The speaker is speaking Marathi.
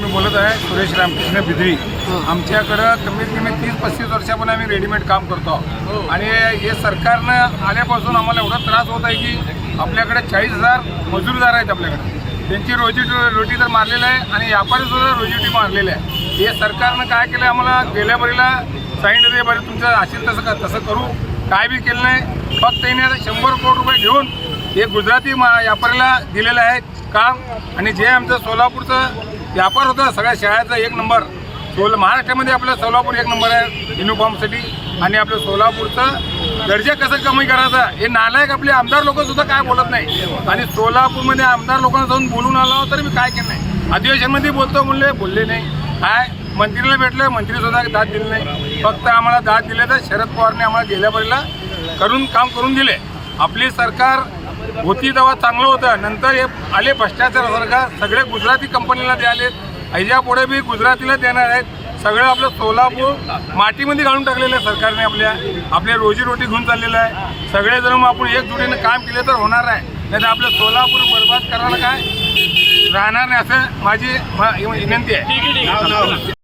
मी बोलत आहे सुरेश रामकृष्ण बिद्री। आमच्याकडं कमीत कमी 30-35 वर्षापासून आम्ही रेडीमेड काम करतो आणि हे सरकारनं आल्यापासून आम्हाला एवढा त्रास होत आहे की आपल्याकडे 40,000 मजूरदार आहेत आपल्याकडे, त्यांची रोटी तर मारलेलं आहे आणि व्यापारीसुद्धा रोजीरोटी मारलेली आहे। हे सरकारनं काय केलं, आम्हाला गेल्या बरीला सांगितलं ते बरं तुमचं असेल तसं करू, काय बी केलं नाही। फक्त त्याने आता 100 कोटी रुपये घेऊन हे गुजराती व्यापाऱ्याला दिलेलं आहे काम। आणि जे आमचं सोलापूरचं व्यापार होता सगळ्या शाळेचा 1 नंबर, महाराष्ट्रामध्ये आपलं सोलापूर 1 नंबर आहे युनिफॉर्मसाठी। आणि आपलं सोलापूरचं दर्जा कसं कमी करायचा हे नालायक आपले आमदार लोकसुद्धा काय बोलत नाही। आणि सोलापूरमध्ये आमदार लोकांना जाऊन बोलून आलो तरी मी काय केलं नाही, अधिवेशनमध्ये बोलले नाही, काय मंत्रीला भेटलं मंत्रीसुद्धा दाद दिली नाही। फक्त आम्हाला दाद दिले तर शरद पवारने आम्हाला गेल्या बरीला काम करून दिले। आपली सरकार होती तेव्हा चांगलं होतं, नंतर हे आले भ्रष्टाचार सरकार, सगळे गुजराती कंपनीला द्याले, ह्याच्या पुढे बी गुजरातीला देणार आहेत। सगळं आपलं सोलापूर मातीमध्ये घालून टाकलेलं आहे सरकारने, आपल्या रोजीरोटी घेऊन चाललेलं आहे। सगळेजण मग आपण एकजुटीने काम केले तर होणार आहे, नाही तर आपलं सोलापूर बरबाद करायला काय राहणार नाही, असं माझी विनंती आहे।